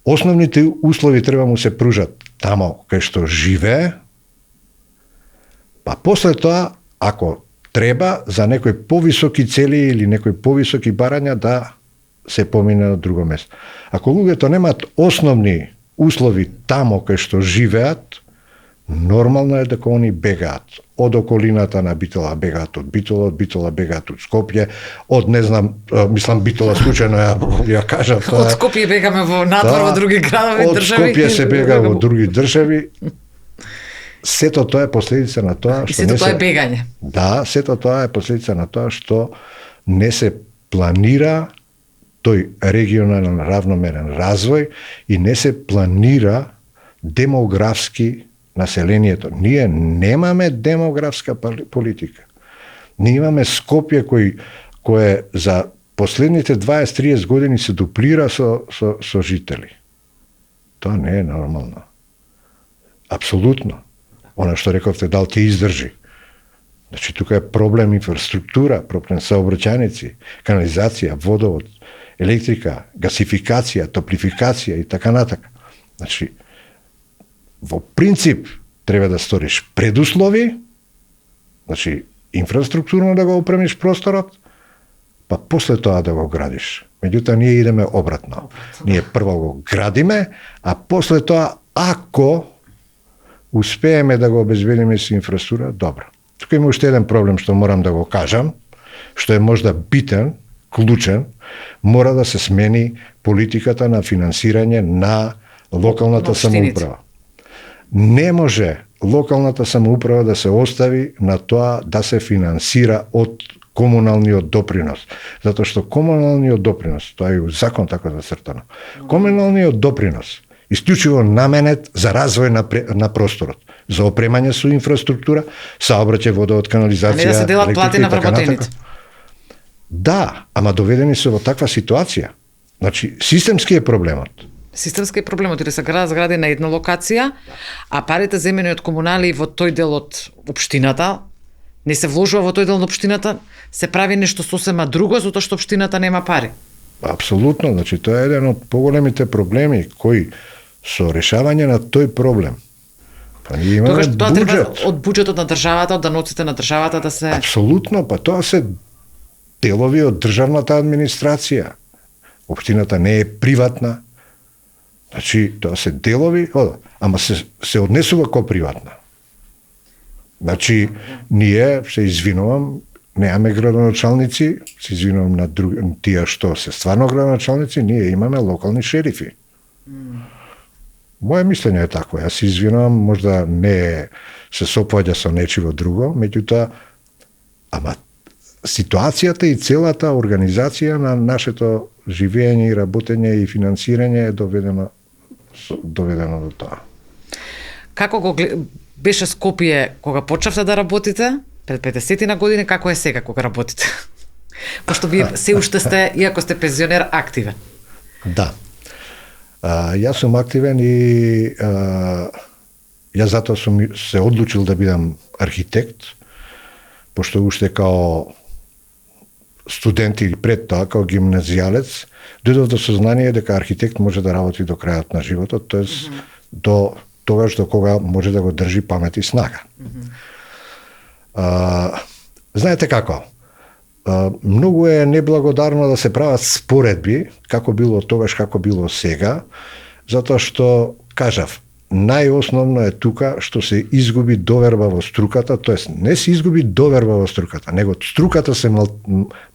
основните услови треба му се пружат тамо кај што живее, па после тоа, ако треба, за некои повисоки цели или некои повисоки барања да се помине на друго место. Ако луѓето немаат основни услови тамо кај што живеат, нормално е дека они бегаат од околината на Битола, бегаат од Битола бегаат од Скопје, од не знам, мислам Битола случајно ја кажав тоа. Од Скопје бегаме во надвор во други градови, држави. Од Скопје се бега во други држави. Сето тоа е последица на тоа што сето тоа е бегање. Да, сето тоа е последица на тоа што не се планира тој регионален равномерен развој и не се планира демографски населението. Ние немаме демографска политика. Ние имаме Скопје кој за последните 20-30 години се дуплира со жители. Тоа не е нормално. Апсолутно. Она што рековте, дал ќе издржи. Значи, тука е проблем инфраструктура, проблем сообраќајници, канализација, водовод, електрика, гасификација, топлификација и така натака. Значи, во принцип, треба да сториш предуслови, значи, инфраструктурно да го опремиш просторот, па после тоа да го градиш. Меѓутоа, ние идеме обратно. Ние прво го градиме, а после тоа, ако успееме да го обезбедиме со инфраструктура, добро. Тука има уште еден проблем што морам да го кажам, што е можда битен, клучен, мора да се смени политиката на финансирање на локалната самоуправа. Не може локалната самоуправа да се остави на тоа да се финансира од комуналниот допринос. Затоа што комуналниот допринос, тоа е у закон така зацртано, комуналниот допринос исклучиво наменет за развој на просторот, за опремање со инфраструктура, саобраќај, водовод, канализација, не да се делат плати на вработените. Да, ама доведени се во таква ситуација. Значи, системски е проблемот. Системски е проблемот, или се градат згради на една локација, а парите земени од комунали во тој дел од општината не се вложува во тој дел на општината, се прави нешто сосема друго, затоа што општината нема пари. Апсолутно, значи тоа е еден од поголемите проблеми кои со решавање на тој проблем. Па ние имаме буџет. Тоа треба од буџетот на државата, од даноците на државата да се... Апсолутно, па тоа се делови од државната администрација. Општината не е приватна. Значи, тоа се делови, ама се однесува ко приватна. Значи, ние, се извинувам, немаме градоначалници, се извинувам на тие што се стварно градоначалници, ние имаме локални шерифи. Моje мислење е такво. Јас се извинувам, можда не се сопоаѓа со нечиво друго, меѓутоа, ама ситуацијата и целата организација на нашето живење и работење и финансирање е доведено до тоа. Како го беше Скопје кога почнавте да работите, пред 50 на години, како е сега кога работите? Пошто вие се уште сте, иако сте пензионер, активен. Да. Јас сум активен и јас затоа сум се одлучил да бидам архитект, пошто уште као студент или пред тоа, као гимназијалец, дојдов до сознание дека архитект може да работи до крајот на животот, тоест до тогаш до кога може да го држи памет и снага. Знаете како? Многу е неблагодарно да се прават споредби, како било тогаш, како било сега, затоа што, кажав, најосновно е тука што се изгуби доверба во струката, тоест не се изгуби доверба во струката, него струката се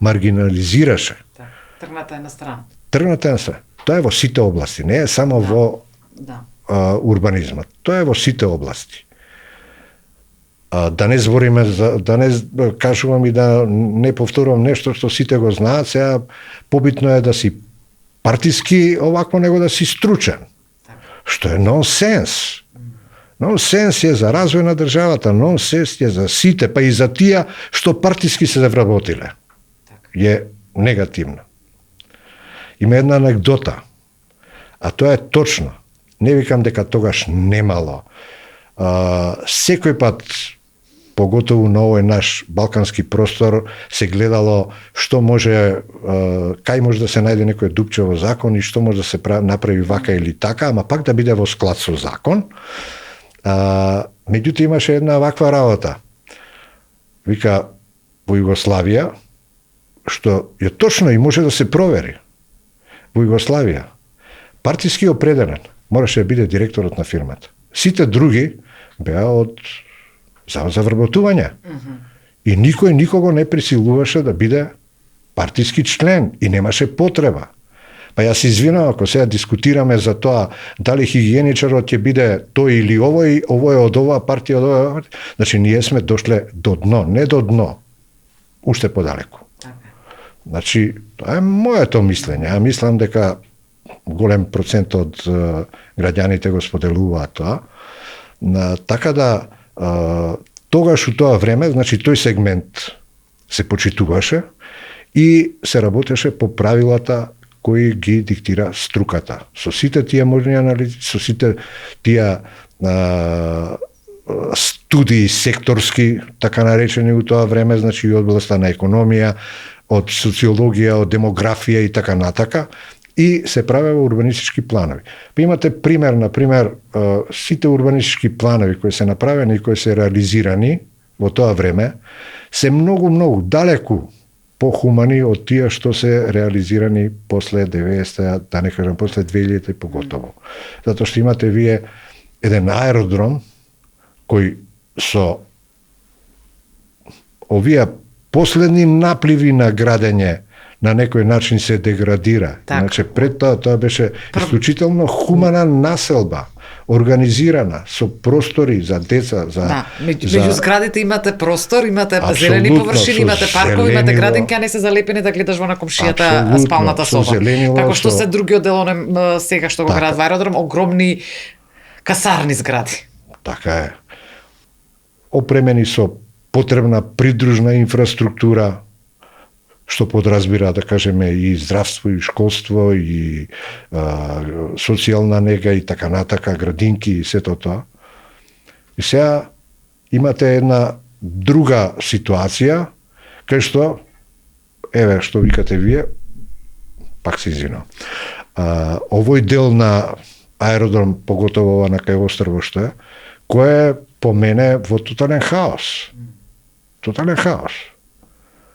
маргинализираше. Тргната е на страна. Тргната е на страна. Тоа е во сите области, не е само во урбанизмот. Тоа е во сите области. Да не збориме, да не кажувам и да не повторувам нешто што сите го знаат, сега побитно е да си партиски овакво него да си стручен. Што е нонсенс. Нонсенс е за развој на државата, нонсенс е за сите, па и за тие што партиски се вработиле. Е негативно. Има една анекдота, а тоа е точно. Не викам дека тогаш немало. Секој пат, поготово на овој наш балкански простор, се гледало што може, кај може да се најде некој дупче во закон и што може да се направи вака или така, ама пак да биде во склад со закон. Меѓутоа имаше една ваква работа. Вика, во Југославија, што е точно и може да се провери. Во Југославија, партиски определен, мораше да биде директорот на фирмата. Сите други беа од Завод за вработување. И никој никого не присилуваше да биде партиски член и немаше потреба. Па јас се извинувам ако сега дискутираме за тоа дали хигиеничарот ќе биде тој или овој е од оваа партија, од оваа партија. Значи ние сме дошле до дно, не до дно, уште подалеку. Значи, тоа е моето мислење. Ја мислам дека голем процент од граѓаните го споделуваат тоа. Така да тогаш у тоа време, значи тој сегмент се почитуваше и се работеше по правилата кои ги диктира струката. Со сите тие можни анализи, со сите тие студии секторски, така наречени у тоа време, значи и од областта на економија, од социологија, од демографија и така натака, и се правеа урбанистички планови. Па имате пример, например, сите урбанистички планови кои се направени и кои се реализирани во тоа време, се многу далеку похумани од тие што се реализирани после 90-та, да не кажам после 2000-та и поготово. Затоа што имате вие еден аеродром кој со овие последни напливи на градење на некој начин се деградира. Так. Значи пред тоа беше исклучително хумана населба, организирана со простори за деца, за меѓу зградите имате простор, имате зелени површини, имате паркови, имате градинки, а не се залепени да гледаш во на комшијата спалната соба. Како што се други делоне сега што го градат во аеродром, огромни касарни згради. Така е. Опремени со потребна придружна инфраструктура, што подразбира, да кажеме, и здравство, и школство, и социјална нега, и така натака, градинки, и сето тоа. И сега имате една друга ситуација, кај што, еве, што викате вие, пак се извинувам, овој дел на аеродром, поготово ова на кај острво што е, кој е по мене во тотален хаос. Тотален хаос.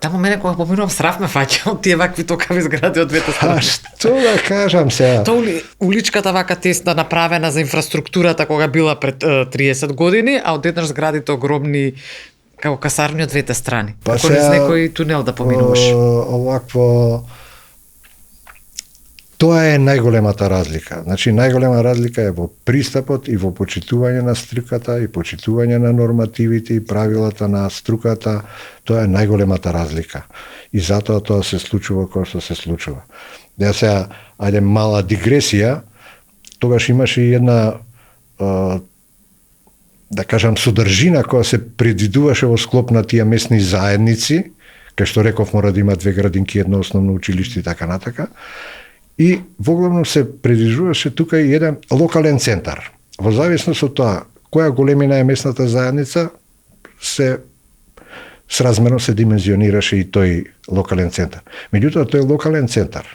Таму мене кога поминувам срав ме фаќа од тие вакви токави згради од двете страни. Што да кажам сега? Тоа уличката вака тесна направена за инфраструктурата кога била пред 30 години, а одеднаш зградите огромни како касарни од двете страни. Па како низ некој тунел да поминуваш. Овакво тоа е најголемата разлика. Значи, најголема разлика е во пристапот и во почитување на струката и почитување на нормативите и правилата на струката. Тоа е најголемата разлика. И затоа тоа се случува кој што се случува. Да сега, ајде мала дигресија, тогаш имаше и една да кажам содржина која се предвидуваше во склоп на тие местни заедници, кај што реков мора да има 2 градинки, едно основно училиште и така натака. И воглавно се предвижуваше тука и еден локален центар. Во зависност од тоа која големина е местната заедница, се сразмерно се димензионираше и тој локален центар. Меѓутоа, тој локален центар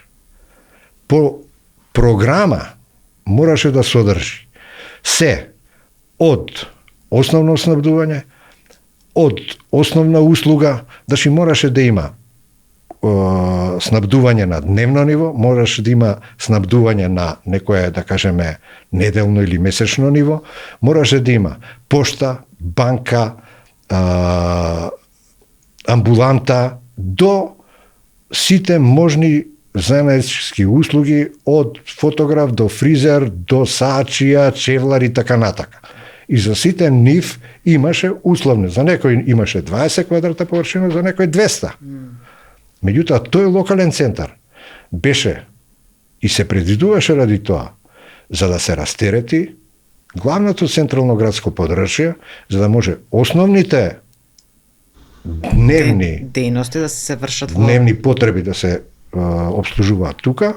по програма мораше да содржи се од основно снабдување, од основна услуга, значи мораше да има снабдување на дневно ниво, мораше да има снабдување на некое, да кажеме, неделно или месечно ниво, мораше да има пошта, банка, амбуланта, до сите можни занаеднички услуги, од фотограф до фризер, до саачија, чевлар и така натака. И за сите нив имаше условно. За некој имаше 20 квадрата површина, за некој 200. Меѓутоа, тој локален центар беше и се предвидуваше ради тоа, за да се растерети главното централно градско подрачје, за да може основните дневни дејности да се вршат во дневни потреби да се обслужуваат тука,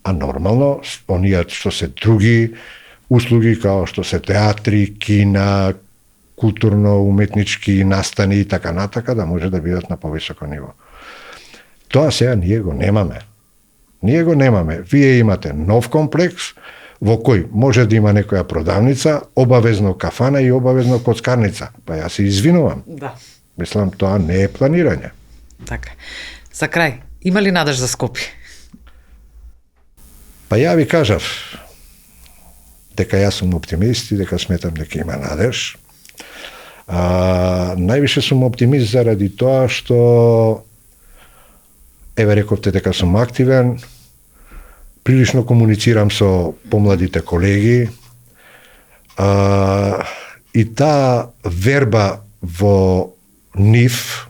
а нормално оние што се други услуги као што се театри, кина, културно-уметнички настани и така натака да може да бидат на повисоко ниво. Тоа сега ние го немаме. Ние го немаме. Вие имате нов комплекс во кој може да има некоја продавница, обавезно кафана и обавезно коцкарница. Па јас се извинувам. Да. Мислам, тоа не е планирање. Така. За крај, има ли надеж за Скопје? Па ја ви кажав дека јас сум оптимист и дека сметам дека има надеж. Највише сум оптимист заради тоа што еве рековте дека сум активен, прилично комуницирам со помладите колеги и таа верба во нив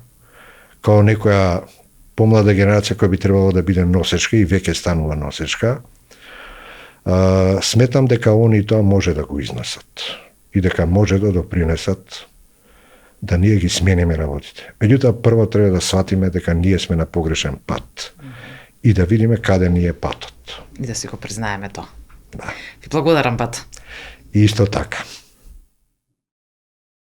као некоја помлада генерација која би требало да биде носечка и веќе станува носечка, сметам дека они тоа може да го изнесат и дека може да допринесат да ние ги смениме работите. Меѓутоа, прво треба да сватиме дека ние сме на погрешен пат и да видиме каде ни е патот. И да си го признаеме тоа. Да. Ви благодарам, Пат. И исто така.